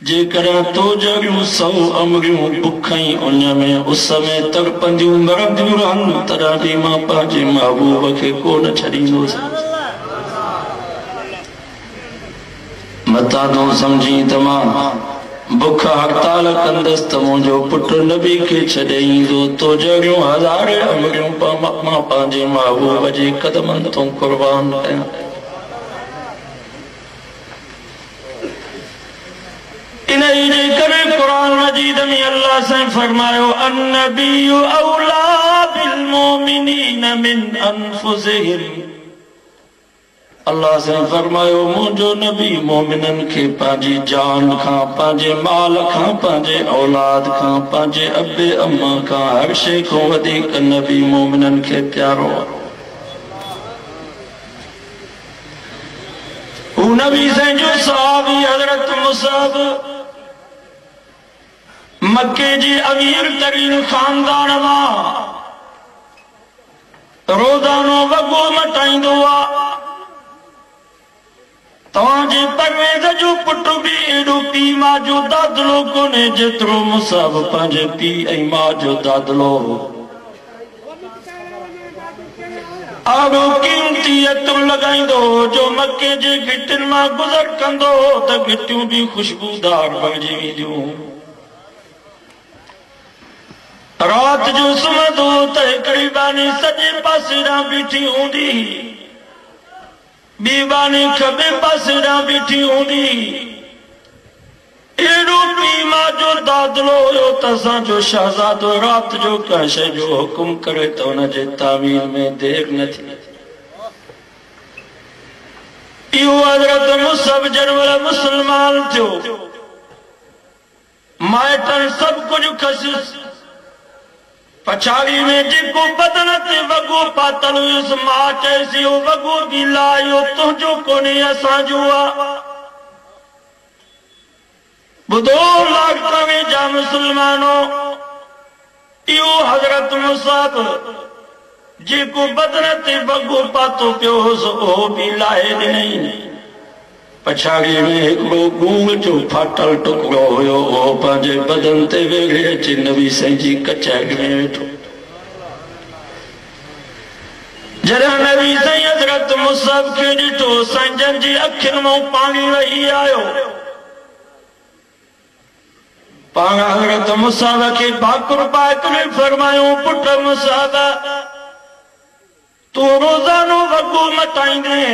जेकर तो जरियूं सौ अमरियूं बुखई उन में उस में तड़पंदियूं मरंदियूं रहनि तॾहिं बि मां पंहिंजे महबूब खे कोन छॾींदुसि। मतां तो समझी त मां बुख हड़ताल कंदसि त मुंहिंजो पुटु नबी खे छॾे ईंदो। तो जरियूं हज़ारे अमरियूं मां पंहिंजे महबूब जे कदमनि तो कुर्बान कयां। इन्ही जे करे कुरान मजीद में अल्लाह से फरमायो अन्नबिय्यु औला बिल मोमिनीन मिन अनफुसिहिम। अल्लाह से फरमायो मुंहिंजो नबी मोमिनन खे पंहिंजी जान खां, पंहिंजे माल खां, पंहिंजे औलाद खां, पंहिंजे अबे अम्मा खां, हर शइ खां वधीक नबी मोमिनन खे प्यारो आहे। हू नबी से जो सहाबी हजरत मुसअब मक्के जी अमीर तरीन खानदान मां रोजानो वॻो मटाईंदो आहे। तव्हांजे परवेज़ जो पुटु बि एॾो पीउ मां जो दादलो कोन्हे जेतिरो मुसअब पंहिंजे पीउ ऐं मां जो दादलो हो। आड़ो कीमती अतरु लॻाईंदो जो मक्के जे गिटियुनि मां गुज़र कंदो त गिटियूं बि ख़ुशबूदार बणिजी वेंदियूं। रात जो सुम्हंदो त हिकिड़ी बानी सॼे पासे ॾांहुं बीठी हूंदी, ॿी बानी खॿे पासे ॾांहुं बीठी हूंदी। एॾो पीउ मां जो दादलो हुयो त असांजो शहज़ादो रात जो कंहिं शइ जो हुकुम करे त हुनजे तामील में देर न थी। इहो हज़रत मुसअब जंहिं मुस्लमान थियो, माइटनि सभु कुझु खसिस। पछाड़ी में जेको बदन ते वॻो पातल हुयुसि, मां चयसि इहो वॻो बि ला, इहो तुंहिंजो कोन्हे असांजो आहे। ॿुधो लाॻतावे जा मुस्लमानो, इहो हज़रत मुसअब जेको बदन ते वॻो पातो पियो हुयुसि उहो बि लाहे ॾिनई। पछाड़ी में हिकिड़ो गूंग जो फाटल टुकड़ो हुयो, उहो पंहिंजे बदन ते वेड़े अची नबी साईं जी कचहरी में वेठो। जॾहिं नबी साईं हज़रत मुसअब खे ॾिठो, संजन जी अखियुनि मां पाणी वही आयो। पाण हज़रत मुसअब खे भाकुर पाए करे फरमायो, पुट मुसअब तूं रोज़ानो वॻो मटाईंदे,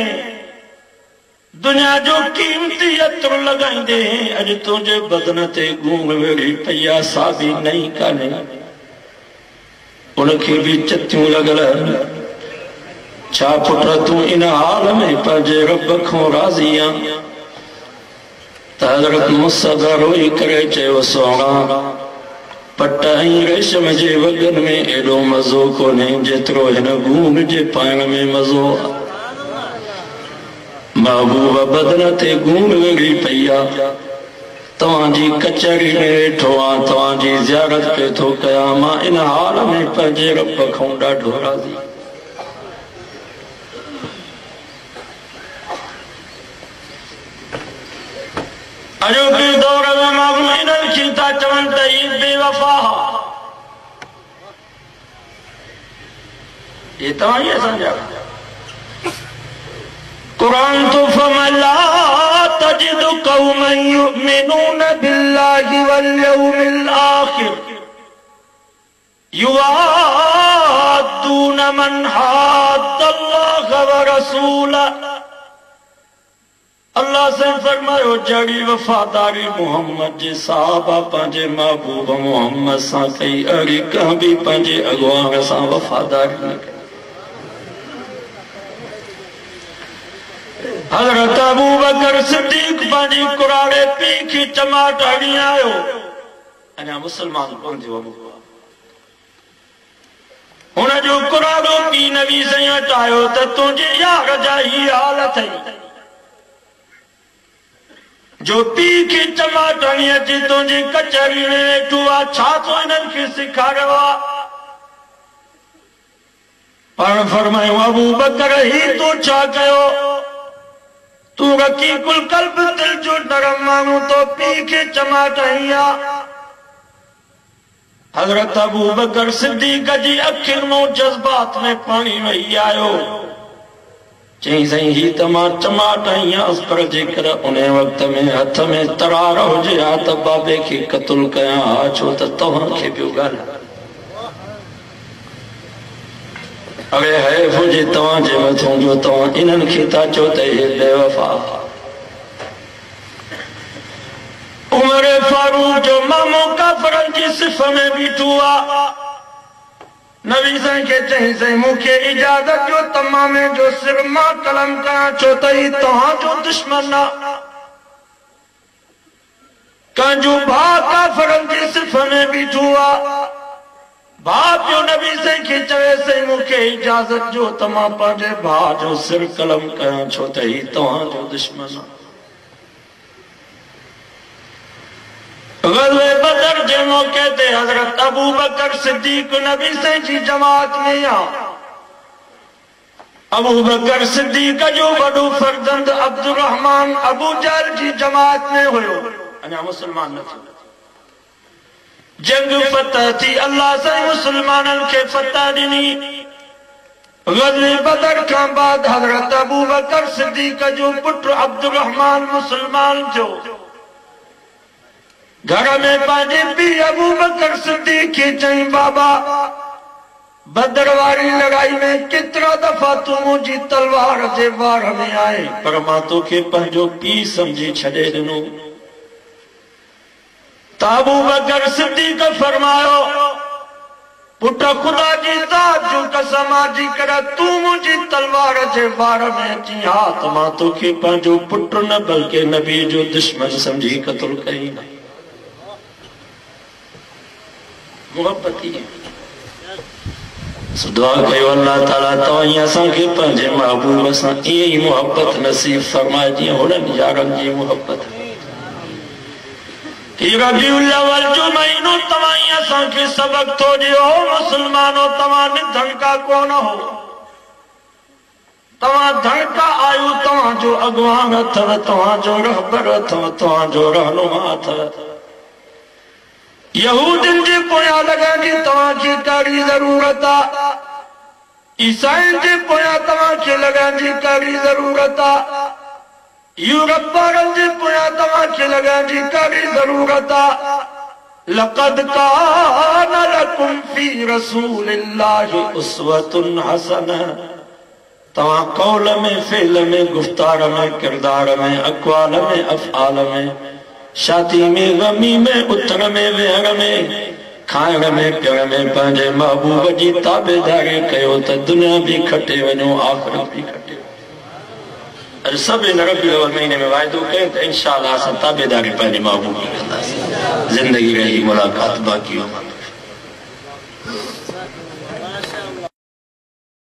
दुनिया जो कीमती अतरु लॻाईंदे, अॼु तुंहिंजे बदन ते गूंग वेड़ी पई आहे, सा बि नई कान्हे, उनखे बि चतियूं लॻल आहिनि। छा पुट तूं इन हाल में पंहिंजे रब खां राज़ी आहीं? त हज़रत मुसअब रोई करे चयो, सोहणा पट ऐं रेशम जे वॻनि में एॾो मज़ो कोन्हे जेतिरो हिन गूंग जे पाइण में मज़ो आहे। महबूब बदन ते गूंग वेड़ी पई आहे, तव्हांजी कचहरी में वेठो आहियां, तव्हांजी ज़ियारत पे थो कयां, मां इन हाल में पंहिंजे रब खां ॾाढो राज़ी। अॼोके दौर में माण्हू इन्हनि खे था चवनि त ही बेवफ़ा, ये तव्हां ई असांजा कुरान तो फमला तजिद कौमन युमिनून बिल्लाहि वल यौमिल आखिर युवाद्दून मन हाद्दल्लाह व रसूलह। अल्लाह से फरमायो, जड़ी वफादारी मोहम्मद जे साहबा पंहिंजे महबूब मोहम्मद सां कई, अहिड़ी कंहिं बि पंहिंजे अॻुवान सां वफादारी न कई। हज़रत अबू बकर सिद्दीक़ पंहिंजी कुराड़े पीउ खे चमाट हणी आयो, अञा मुस्लमान कोन थियो। हुन जो कुराड़ो पीउ नबी साईं हटायो त तुंहिंजे यार जा ही हाल अथई, जो पीउ खे चमाट हणी अची तुंहिंजी कचहरी में वेठो आहे, छा तो हिननि खे सेखारियो आहे? पाण फरमायो, अबू बकर ही तो छा कयो? तू रकीकुल कल्ब दिल जो करम मांगू तो पी के चमाटैया हजरत अबू बकर सिद्दीक जी अखियुनि मां जज्बात में पानी वही आयो चई साईं ही त मां चमाटैयास पर जेकर उन वक्त में हथ में तरार हुजे हा त बाबे खे क़त्ल कयां हा छो त तव्हां खे पियो ॻाल्हि अरे है हुजे तव्हांजे मथां जो तव्हां इन्हनि खे था चओ त हे बेवफा उमर फारूक जो मामो काफरनि जी सिफ़ में बीठो आहे नबी साईं खे चई साईं मूंखे इजाज़त जो तमामे जो सिर मां कलम कयां छो त ही तव्हांजो दुश्मन आहे कंहिंजो भाउ काफरनि जी सिफ़ में बीठो आहे भाउ पियो नबी साईं खे चवे साईं मूंखे इजाज़त जो त मां पंहिंजे भाउ जो सिर कलम कयां छो त ही तव्हांजो दुश्मन आहे ग़ज़वे बदर जे मौके ते हज़रत अबू बकर सिद्दीक नबी साईं जी जमात में आ अबू बकर सिद्दीक जो वॾो फर्जंद अब्दुर्रहमान अबू जहल जी जमात में हुयो अञा मुस्लमान न थियो जंग फतह थी अल्लाह साईं मुसलमाननि खे फतह ॾिनी ग़ज़वे बदर खां बाद हज़रत अबू बकर सिद्दीक जो पुटु अब्दुर्रहमान मुसलमान थियो घर में पंहिंजे पीउ अबू बकर सिद्दीक खे चई बाबा बदर वारी लड़ाई में केतिरा दफ़ा तूं मुंहिंजी तलवार जे वार में आए पर मां तोखे पंहिंजो पीउ सम्झी छॾे ॾिनो त अबू बकर सिद्दीक फरमायो पुट खुदा जी ज़ात जो कसम जी कर तूं मुंहिंजी तलवार जे वार में अची हा त मां तोखे पंहिंजो पुटु न बल्कि नबी जो दुश्मन सम्झी क़त्ल कई मोहब्बती दुआ कयो अल्लाह ताला तव्हां असांखे पंहिंजे महबूब सां ईअं ई मोहब्बत नसीब फरमाए जीअं हुननि यारनि जी मोहब्बत रबीउल अव्वल जो महीनो तव्हां असांखे सबक थो ॾियो मुसलमानो तव्हां निधनका कोन हो तव्हां धनका आयो तव्हांजो अॻुवान अथव तव्हांजो रहबर अथव तव्हांजो रहनुमा अथव यहूदियुनि जे पोयां लॻण जी तव्हांखे कहिड़ी ज़रूरत आहे ईसाइनि जे पोयां तव्हांखे लॻण जी कहिड़ी ज़रूरत आहे यूरोप वारनि जे पोयां तव्हांखे लॻण जी कहिड़ी ज़रूरत आहे लक़द कान लकुम फी रसूलिल्लाहि उस्वतुन हसनह तव्हां कौल में फेल में गुफ्तार में किरदार में अक़वाल में अफ़आल में शादी में गमी में उथण में वेहण में खाइण में पीअण में पंहिंजे महबूब जी ताबेदारी कयो त दुनिया भी खटे वञो आख़िरत भी खटे अॼु सभु हिन रबीउल अव्वल महीने में वाइदो कयूं त इंशाअल्लाह असां ताबेदारी पंहिंजे महबूब जी कंदासीं ज़िंदगी रही मुलाक़ात बाक़ी